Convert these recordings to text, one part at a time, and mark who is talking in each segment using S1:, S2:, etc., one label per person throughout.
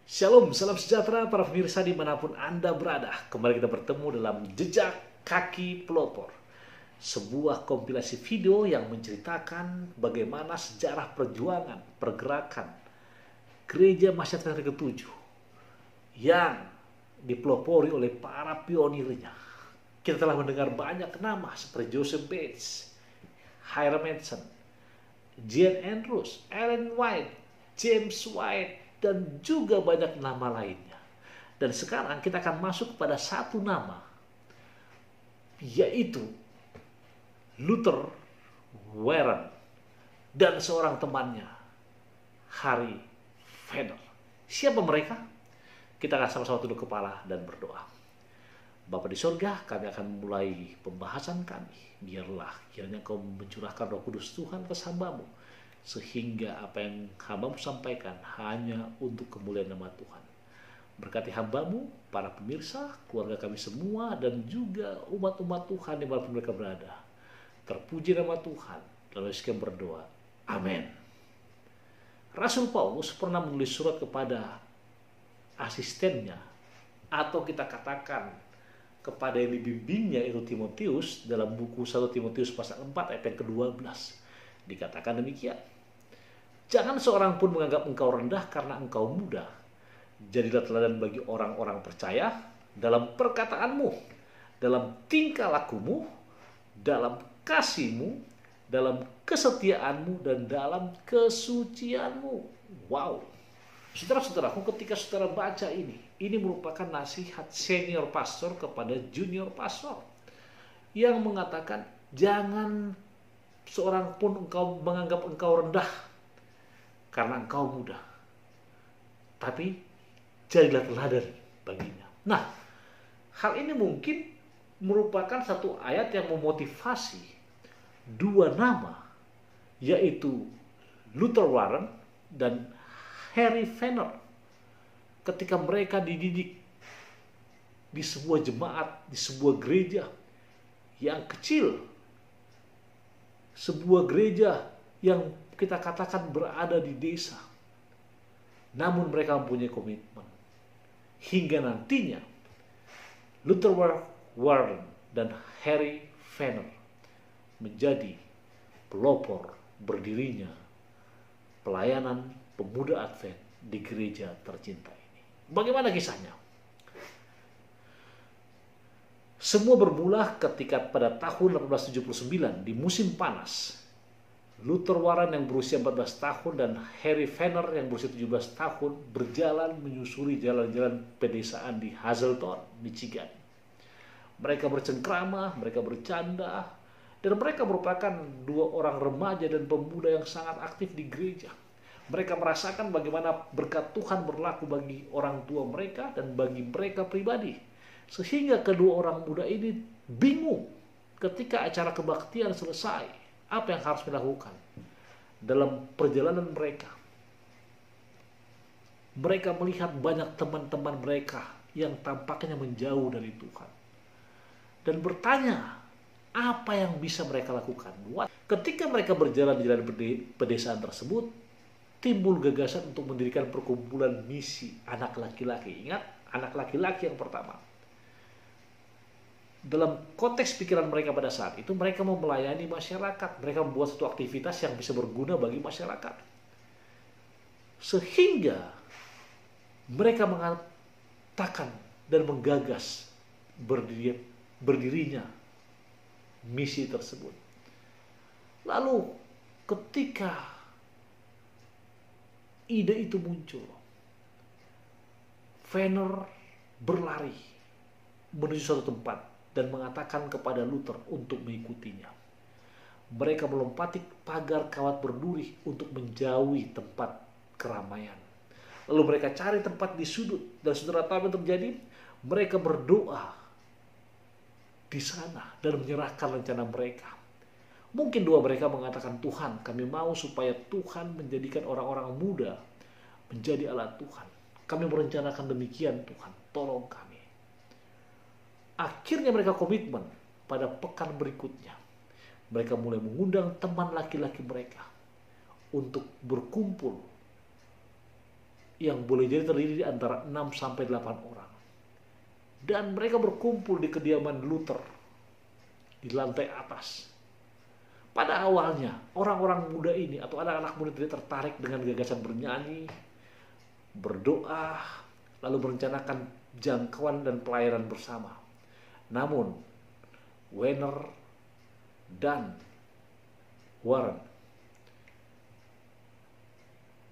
S1: Shalom, salam sejahtera para pemirsa dimanapun Anda berada. Kembali kita bertemu dalam Jejak Kaki Pelopor, sebuah kompilasi video yang menceritakan bagaimana sejarah perjuangan, pergerakan Gereja Masyarakat ke-7 yang dipelopori oleh para pionirnya. Kita telah mendengar banyak nama seperti Joseph Bates, Hiram Edson, Jean Andrews, Ellen White, James White, dan juga banyak nama lainnya. Dan sekarang kita akan masuk pada satu nama, yaitu Luther Warren dan seorang temannya, Harry Fenner. Siapa mereka? Kita akan sama-sama tunduk kepala dan berdoa. Bapa di sorga, kami akan memulai pembahasan kami. Biarlah kiranya Kau mencurahkan Roh Kudus Tuhan ke hamba-Mu, sehingga apa yang hamba-Mu sampaikan hanya untuk kemuliaan nama Tuhan. Berkati hamba-Mu, para pemirsa, keluarga kami semua, dan juga umat-umat Tuhan dimanapun mereka berada. Terpuji nama Tuhan. Lalu sekian berdoa. Amin. Rasul Paulus pernah menulis surat kepada asistennya, atau kita katakan kepada yang dibimbingnya, itu Timotius, dalam buku 1 Timotius pasal 4 ayat yang ke-12. Dikatakan demikian. Jangan seorang pun menganggap engkau rendah karena engkau muda. Jadilah teladan bagi orang-orang percaya dalam perkataanmu, dalam tingkah lakumu, dalam kasihmu, dalam kesetiaanmu, dan dalam kesucianmu. Wow. Saudara-saudaraku, ketika saudara baca ini merupakan nasihat senior pastor kepada junior pastor yang mengatakan, jangan seorang pun engkau menganggap engkau rendah karena engkau muda, tapi jadilah teladan baginya. Nah, hal ini mungkin merupakan satu ayat yang memotivasi dua nama, yaitu Luther Warren dan Harry Fenner, ketika mereka dididik di sebuah jemaat, di sebuah gereja yang kecil, sebuah gereja yang kita katakan berada di desa. Namun mereka mempunyai komitmen. Hingga nantinya Luther Warren dan Harry Fenner menjadi pelopor berdirinya pelayanan pemuda Advent di gereja tercinta ini. Bagaimana kisahnya? Semua bermula ketika pada tahun 1879 di musim panas, Luther Warren yang berusia 14 tahun dan Harry Fenner yang berusia 17 tahun berjalan menyusuri jalan-jalan pedesaan di Hazleton, Michigan. Mereka bercengkrama, mereka bercanda, dan mereka merupakan dua orang remaja dan pemuda yang sangat aktif di gereja. Mereka merasakan bagaimana berkat Tuhan berlaku bagi orang tua mereka dan bagi mereka pribadi. Sehingga kedua orang muda ini bingung ketika acara kebaktian selesai. Apa yang harus dilakukan dalam perjalanan mereka? Mereka melihat banyak teman-teman mereka yang tampaknya menjauh dari Tuhan. Dan bertanya, apa yang bisa mereka lakukan? Ketika mereka berjalan di jalan pedesaan tersebut, timbul gagasan untuk mendirikan perkumpulan misi anak laki-laki. Ingat, anak laki-laki yang pertama. Dalam konteks pikiran mereka pada saat itu, mereka mau melayani masyarakat. Mereka membuat suatu aktivitas yang bisa berguna bagi masyarakat. Sehingga mereka mengatakan dan menggagas berdirinya misi tersebut. Lalu ketika ide itu muncul, Fenner berlari menuju suatu tempat dan mengatakan kepada Luther untuk mengikutinya. Mereka melompati pagar kawat berduri untuk menjauhi tempat keramaian. Lalu mereka cari tempat di sudut, dan saudara tahu yang terjadi? Mereka berdoa di sana dan menyerahkan rencana mereka. Mungkin dua mereka mengatakan, Tuhan, kami mau supaya Tuhan menjadikan orang-orang muda menjadi alat Tuhan. Kami merencanakan demikian, Tuhan, tolong kami. Akhirnya mereka komitmen pada pekan berikutnya. Mereka mulai mengundang teman laki-laki mereka untuk berkumpul yang boleh jadi terdiri di antara 6 sampai 8 orang. Dan mereka berkumpul di kediaman Luther di lantai atas. Pada awalnya, orang-orang muda ini atau anak-anak muda tidak tertarik dengan gagasan bernyanyi, berdoa, lalu merencanakan jangkauan dan pelayanan bersama. Namun, Werner dan Warren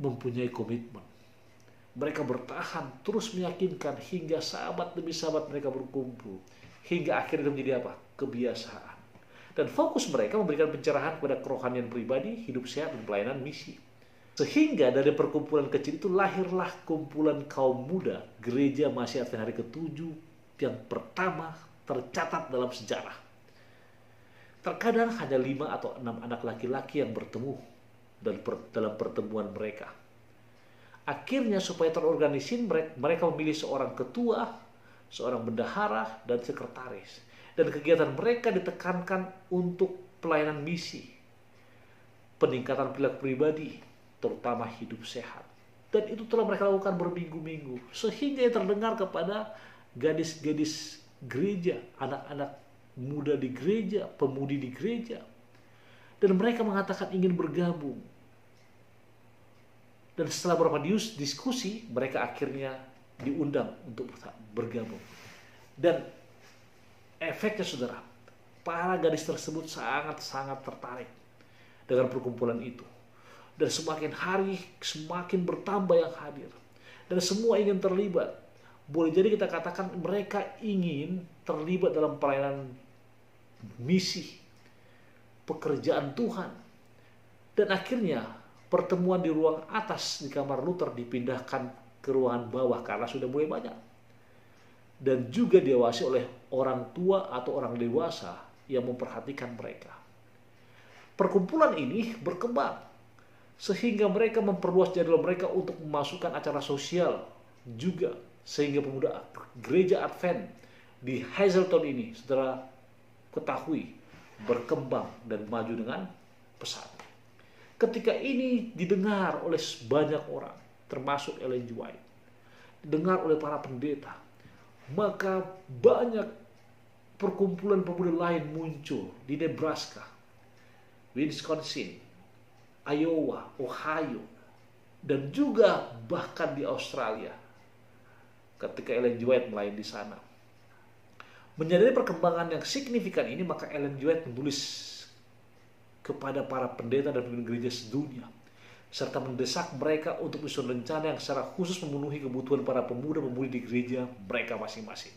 S1: mempunyai komitmen. Mereka bertahan, terus meyakinkan hingga sahabat demi sahabat mereka berkumpul. Hingga akhirnya menjadi apa? Kebiasaan. Dan fokus mereka memberikan pencerahan kepada kerohanian pribadi, hidup sehat, dan pelayanan misi. Sehingga dari perkumpulan kecil itu lahirlah kumpulan kaum muda Gereja Masih Advent hari ke-7 yang pertama tercatat dalam sejarah. Terkadang hanya 5 atau 6 anak laki-laki yang bertemu dalam pertemuan mereka. Akhirnya supaya terorganisir mereka memilih seorang ketua, seorang bendahara, dan sekretaris. Dan kegiatan mereka ditekankan untuk pelayanan misi, peningkatan perilaku pribadi, terutama hidup sehat. Dan itu telah mereka lakukan berminggu-minggu. Sehingga terdengar kepada gadis-gadis gereja, anak-anak muda di gereja, pemudi di gereja. Dan mereka mengatakan ingin bergabung. Dan setelah beberapa diskusi, mereka akhirnya diundang untuk bergabung. Dan efeknya saudara, para gadis tersebut sangat-sangat tertarik dengan perkumpulan itu. Dan semakin hari semakin bertambah yang hadir. Dan semua ingin terlibat. Boleh jadi kita katakan mereka ingin terlibat dalam pelayanan misi, pekerjaan Tuhan. Dan akhirnya pertemuan di ruang atas di kamar Luther dipindahkan ke ruangan bawah karena sudah mulai banyak. Dan juga diawasi oleh orang tua atau orang dewasa yang memperhatikan mereka. Perkumpulan ini berkembang sehingga mereka memperluas jadwal mereka untuk memasukkan acara sosial juga, sehingga pemuda Gereja Advent di Hazleton ini, saudara ketahui, berkembang dan maju dengan pesat. Ketika ini didengar oleh banyak orang, termasuk Ellen G. White, didengar oleh para pendeta, maka banyak perkumpulan pemuda lain muncul di Nebraska, Wisconsin, Iowa, Ohio, dan juga bahkan di Australia ketika Ellen G. White melayani di sana. Menyadari perkembangan yang signifikan ini, maka Ellen G. White menulis kepada para pendeta dan pemimpin gereja sedunia, serta mendesak mereka untuk menyusun rencana yang secara khusus memenuhi kebutuhan para pemuda-pemudi di gereja mereka masing-masing.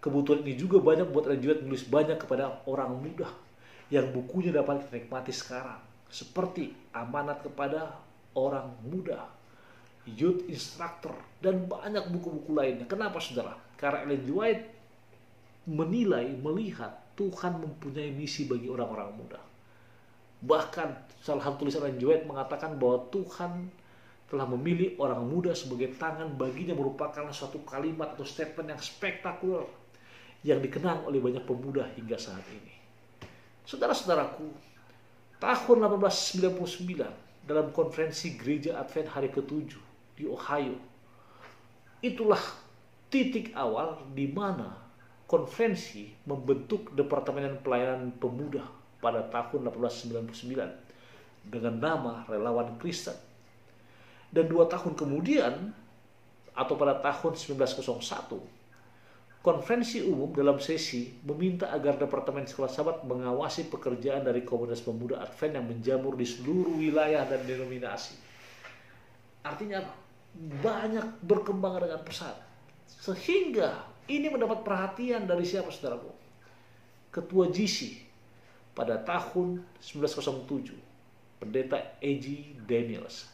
S1: Kebutuhan ini juga banyak buat Ellen G. White menulis banyak kepada orang muda yang bukunya dapat dinikmati sekarang, seperti Amanat kepada Orang Muda, Youth Instructor, dan banyak buku-buku lainnya. Kenapa saudara? Karena Ellen G. White melihat Tuhan mempunyai misi bagi orang-orang muda. Bahkan salah satu tulisan Ellen G. White mengatakan bahwa Tuhan telah memilih orang muda sebagai tangan baginya, merupakan suatu kalimat atau statement yang spektakuler yang dikenang oleh banyak pemuda hingga saat ini. Saudara-saudaraku, tahun 1899 dalam konferensi Gereja Advent hari ke-7 di Ohio, itulah titik awal di mana konferensi membentuk Departemen Pelayanan Pemuda pada tahun 1899 dengan nama Relawan Kristen. Dan 2 tahun kemudian, atau pada tahun 1901, konferensi umum dalam sesi meminta agar Departemen Sekolah Sabat mengawasi pekerjaan dari komunitas pemuda Advent yang menjamur di seluruh wilayah dan denominasi. Artinya banyak berkembang dengan pesat. Sehingga ini mendapat perhatian dari siapa saudaraku? Ketua GC pada tahun 1907, Pendeta A.G. Daniels,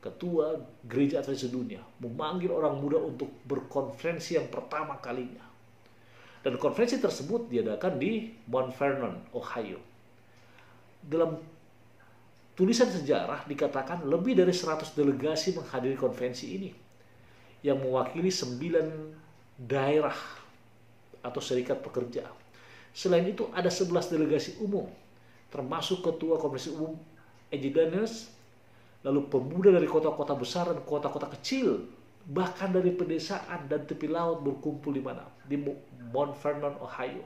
S1: Ketua Gereja Advent Sedunia, memanggil orang muda untuk berkonferensi yang pertama kalinya. Dan konferensi tersebut diadakan di Mount Vernon, Ohio. Dalam tulisan sejarah dikatakan lebih dari 100 delegasi menghadiri konferensi ini yang mewakili 9 daerah atau serikat pekerja. Selain itu ada 11 delegasi umum, termasuk Ketua Komisi Umum A.G. Daniels, Lalu pemuda dari kota-kota besar dan kota-kota kecil, bahkan dari pedesaan dan tepi laut berkumpul di mana? Di Mount Vernon, Ohio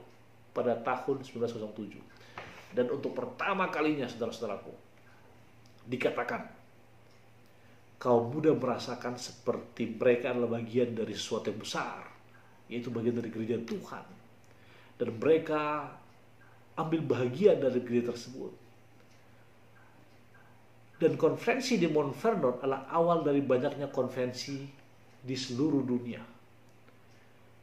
S1: pada tahun 1907. Dan untuk pertama kalinya, saudara-saudaraku, dikatakan kaum muda merasakan seperti mereka adalah bagian dari sesuatu yang besar, yaitu bagian dari gereja Tuhan. Dan mereka ambil bahagian dari gereja tersebut. Dan konferensi di Mount Vernon adalah awal dari banyaknya konferensi di seluruh dunia.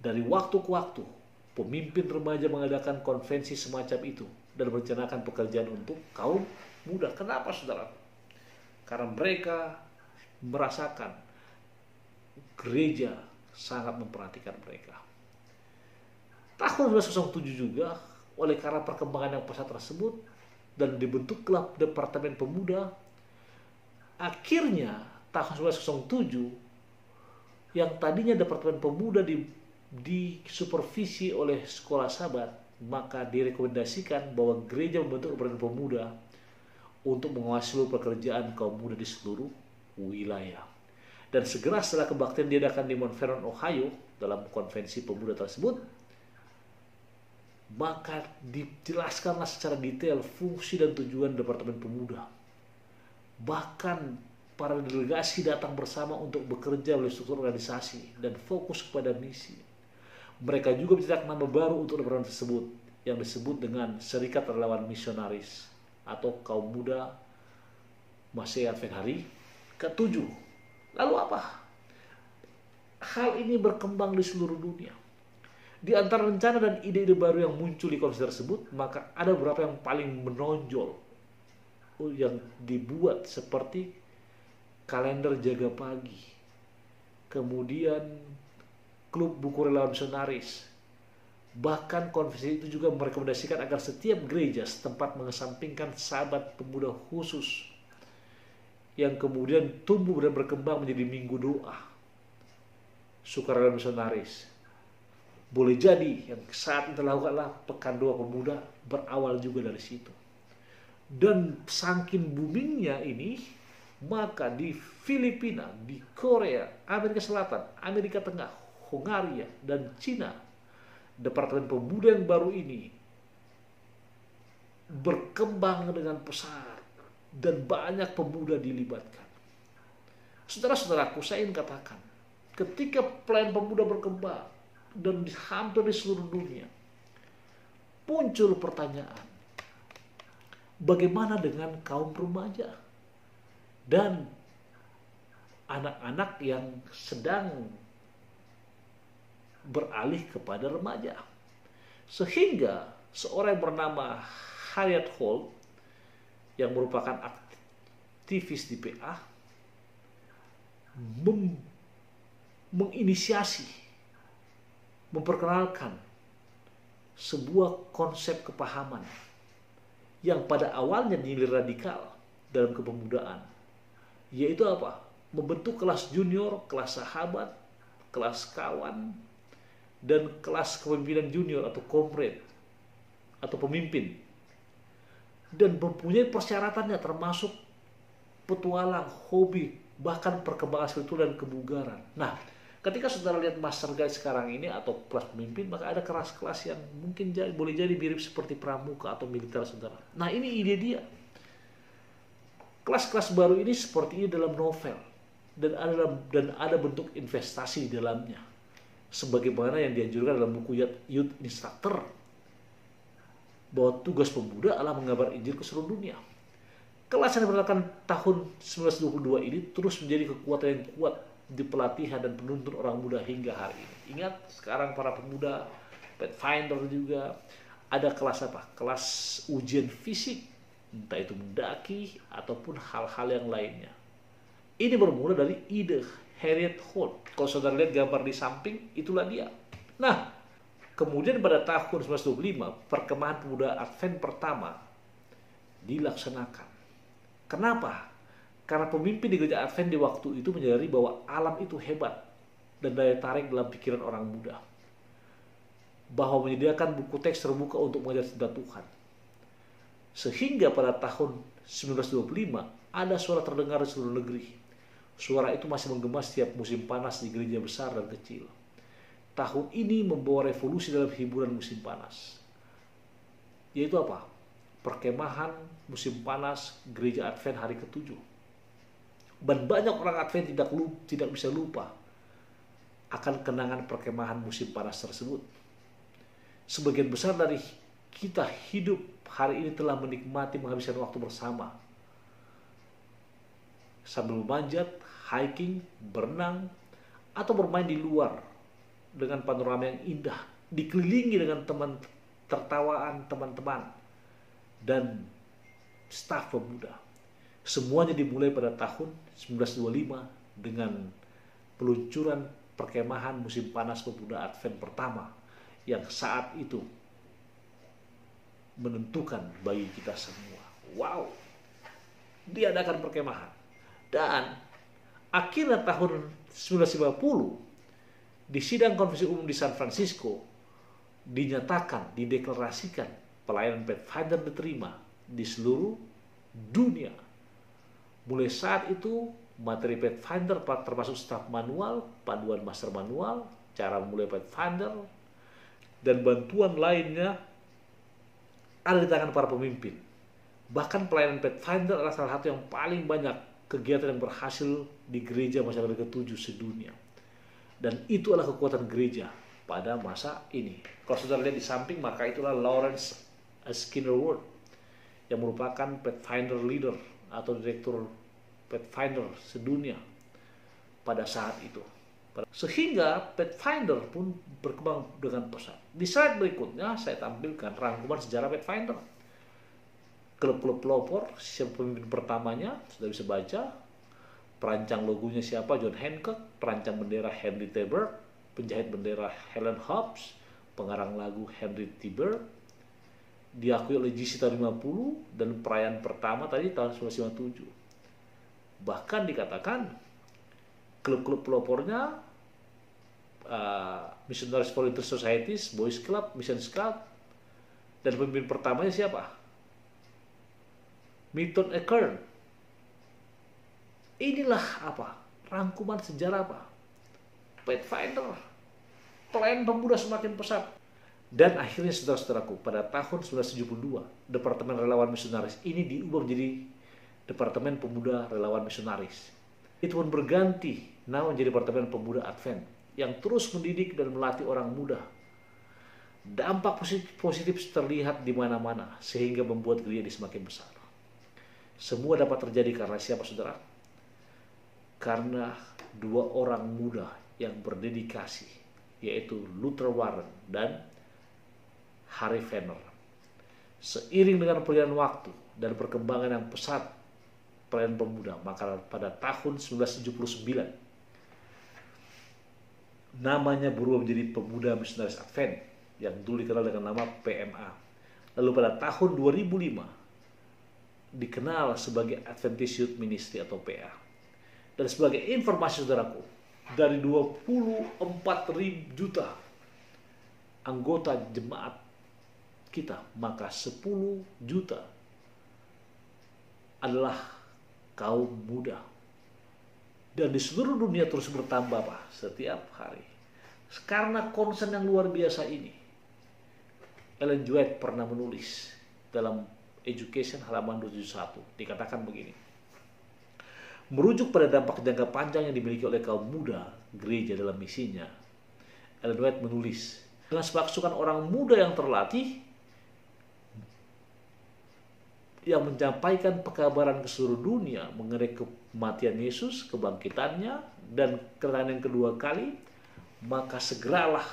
S1: Dari waktu ke waktu, pemimpin remaja mengadakan konferensi semacam itu dan merencanakan pekerjaan untuk kaum muda. Kenapa, saudara? Karena mereka merasakan gereja sangat memperhatikan mereka. Tahun 1907 juga, oleh karena perkembangan yang pesat tersebut dan dibentuklah Departemen Pemuda, akhirnya tahun 1907 yang tadinya Departemen Pemuda disupervisi oleh Sekolah Sabat, maka direkomendasikan bahwa gereja membentuk Departemen Pemuda untuk mengawasi seluruh pekerjaan kaum muda di seluruh wilayah. Dan segera setelah kebaktian diadakan di Mount Vernon, Ohio dalam konvensi pemuda tersebut, maka dijelaskanlah secara detail fungsi dan tujuan Departemen Pemuda. Bahkan para delegasi datang bersama untuk bekerja oleh struktur organisasi dan fokus kepada misi. Mereka juga mencetak nama baru untuk departemen tersebut yang disebut dengan Serikat Relawan Misionaris atau Kaum Muda Masih Advent Hari ke-7. Lalu apa? Hal ini berkembang di seluruh dunia. Di antara rencana dan ide-ide baru yang muncul di konferensi tersebut, maka ada beberapa yang paling menonjol yang dibuat, seperti kalender jaga pagi, kemudian klub buku relawan misionaris. Bahkan konferensi itu juga merekomendasikan agar setiap gereja setempat mengesampingkan sahabat pemuda khusus yang kemudian tumbuh dan berkembang menjadi minggu doa sukarela misionaris. Boleh jadi yang saat itu dilakukanlah pekan doa pemuda, berawal juga dari situ. Dan saking boomingnya ini, maka di Filipina, di Korea, Amerika Selatan, Amerika Tengah, Hungaria, dan Cina, Departemen Pemuda yang baru ini berkembang dengan pesat dan banyak pemuda dilibatkan. Saudara-saudaraku, saya ingin katakan, ketika pelayan pemuda berkembang dan hampir di seluruh dunia, muncul pertanyaan, bagaimana dengan kaum remaja dan anak-anak yang sedang beralih kepada remaja? Sehingga seorang yang bernama Harriet Holt, yang merupakan aktivis di PA, menginisiasi, memperkenalkan sebuah konsep kepahaman yang pada awalnya dinilai radikal dalam kepemudaan, yaitu apa? Membentuk kelas junior, kelas sahabat, kelas kawan, dan kelas kepemimpinan junior atau comrade atau pemimpin, dan mempunyai persyaratannya termasuk petualang, hobi, bahkan perkembangan spiritual dan kebugaran. Nah, ketika saudara lihat master guide sekarang ini atau kelas pemimpin, maka ada kelas-kelas yang mungkin boleh jadi mirip seperti pramuka atau militer, saudara. Nah, ini ide dia. Kelas-kelas baru ini seperti ini dalam novel, dan ada bentuk investasi di dalamnya, sebagaimana yang dianjurkan dalam buku Youth Instructor, bahwa tugas pemuda adalah mengabar Injil ke seluruh dunia. Kelas yang diberlakukan tahun 1922 ini terus menjadi kekuatan yang kuat di pelatihan dan penuntun orang muda hingga hari ini. Ingat, sekarang para pemuda Pathfinder juga ada kelas apa? Kelas ujian fisik, entah itu mendaki ataupun hal-hal yang lainnya. Ini bermula dari ide Harriet Holt. Kalau saudara lihat gambar di samping, itulah dia. Nah, kemudian pada tahun 1925, perkemahan pemuda Advent pertama dilaksanakan. Kenapa? Karena pemimpin di gereja Advent di waktu itu menyadari bahwa alam itu hebat dan daya tarik dalam pikiran orang muda, bahwa menyediakan buku teks terbuka untuk mengajar tentang Tuhan. Sehingga pada tahun 1925 ada suara terdengar di seluruh negeri. Suara itu masih menggema setiap musim panas di gereja besar dan kecil. Tahun ini membawa revolusi dalam hiburan musim panas. Yaitu apa? Perkemahan musim panas gereja Advent hari ke-7. Dan banyak orang Advent tidak bisa lupa akan kenangan perkemahan musim panas tersebut. Sebagian besar dari kita hidup hari ini telah menikmati menghabiskan waktu bersama. Sambil memanjat, hiking, berenang, atau bermain di luar dengan panorama yang indah, dikelilingi dengan tertawaan teman-teman dan staf pemuda. Semuanya dimulai pada tahun 1925 dengan peluncuran perkemahan musim panas pemuda Advent pertama yang saat itu menentukan bagi kita semua. Wow, diadakan perkemahan. Dan akhirnya tahun 1950 di sidang konferensi umum di San Francisco dinyatakan, dideklarasikan pelayanan Pathfinder diterima di seluruh dunia. Mulai saat itu materi Pathfinder termasuk staf manual, panduan master manual, cara memulai Pathfinder, dan bantuan lainnya ada di tangan para pemimpin. Bahkan pelayanan Pathfinder adalah salah satu yang paling banyak kegiatan yang berhasil di gereja masyarakat ke-7 sedunia. Dan itu adalah kekuatan gereja pada masa ini. Kalau saudara lihat di samping, maka itulah Lawrence Skinnerworth yang merupakan Pathfinder leader atau direktur Pathfinder sedunia pada saat itu. Sehingga Pathfinder pun berkembang dengan pesat. Di slide berikutnya saya tampilkan rangkuman sejarah Pathfinder. Klub-klub pelopor, siapa pemimpin pertamanya, sudah bisa baca. Perancang logonya siapa? John Hancock. Perancang bendera Henry T. Bird. Penjahit bendera Helen Hobbs. Pengarang lagu Henry T. Bird. Diakui oleh GC tahun 50 dan perayaan pertama tadi tahun 1957. Bahkan dikatakan klub-klub pelopornya Missionaries Volunteer Societies, Boys Club, Mission Club, dan pemimpin pertamanya siapa? Milton Kern. Inilah apa? Rangkuman sejarah apa? Pathfinder. Pelayanan pemuda semakin pesat. Dan akhirnya saudara-saudaraku, pada tahun 1972, Departemen Relawan Misionaris ini diubah menjadi Departemen Pemuda Relawan Misionaris. Itu pun berganti nama menjadi Departemen Pemuda Advent yang terus mendidik dan melatih orang muda. Dampak positif terlihat di mana-mana sehingga membuat gereja ini semakin besar. Semua dapat terjadi karena siapa, saudara? Karena dua orang muda yang berdedikasi, yaitu Luther Warren dan Harry Fenner. Seiring dengan perjalanan waktu dan perkembangan yang pesat pelayanan pemuda, maka pada tahun 1979 namanya berubah menjadi Pemuda Misionaris Advent yang dulu dikenal dengan nama PMA. Lalu pada tahun 2005 dikenal sebagai Adventist Youth Ministry atau PA. Dan sebagai informasi saudaraku, dari 24 juta anggota jemaat kita, maka 10 juta adalah kaum muda. Dan di seluruh dunia terus bertambah Pak, setiap hari. Karena concern yang luar biasa ini, Ellen G. White pernah menulis dalam Education halaman 271, dikatakan begini. Merujuk pada dampak jangka panjang yang dimiliki oleh kaum muda gereja dalam misinya, Ellen White menulis, dengan sepaksukan orang muda yang terlatih yang menyampaikan pekabaran ke seluruh dunia mengenai kematian Yesus, kebangkitannya, dan kedatangan yang kedua kali, maka segeralah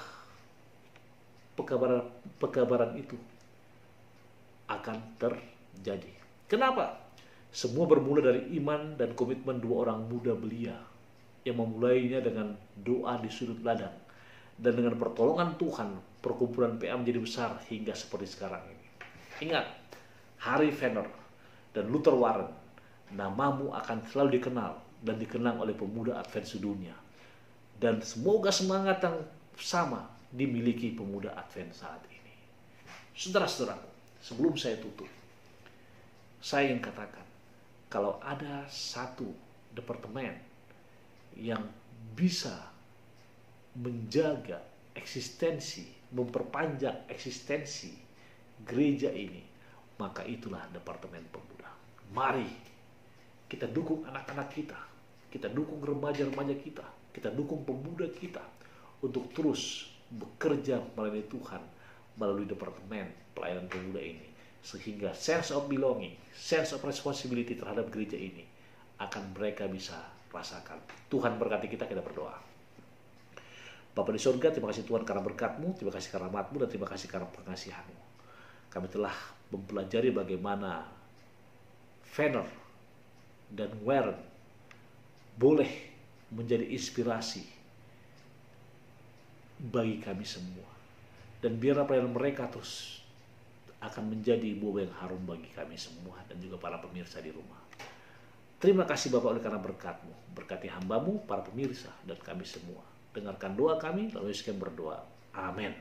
S1: pekabaran itu akan terjadi. Kenapa? Semua bermula dari iman dan komitmen dua orang muda belia yang memulainya dengan doa di sudut ladang, dan dengan pertolongan Tuhan perkumpulan PA menjadi besar hingga seperti sekarang ini. Ingat, Harry Fenner dan Luther Warren, namamu akan selalu dikenal dan dikenang oleh pemuda Advent sedunia. Dan semoga semangat yang sama dimiliki pemuda Advent saat ini. Saudara-saudaraku, sebelum saya tutup, saya ingin katakan, kalau ada satu departemen yang bisa menjaga eksistensi, memperpanjang eksistensi gereja ini, maka itulah Departemen Pemuda. Mari kita dukung anak-anak kita dukung remaja-remaja kita dukung pemuda kita untuk terus bekerja melayani Tuhan melalui Departemen Pelayanan Pemuda ini, sehingga sense of belonging, sense of responsibility terhadap gereja ini akan mereka bisa rasakan. Tuhan berkati kita berdoa. Bapa di surga, terima kasih Tuhan karena berkat-Mu, terima kasih karena rahmat-Mu, dan terima kasih karena pengasihan-Mu. Kami telah mempelajari bagaimana Venner dan Warren boleh menjadi inspirasi bagi kami semua. Dan biarlah pelayanan mereka terus akan menjadi buah yang harum bagi kami semua dan juga para pemirsa di rumah. Terima kasih Bapak oleh karena berkat-Mu. Berkati hamba-Mu, para pemirsa, dan kami semua. Dengarkan doa kami, lalu kami berdoa. Amin.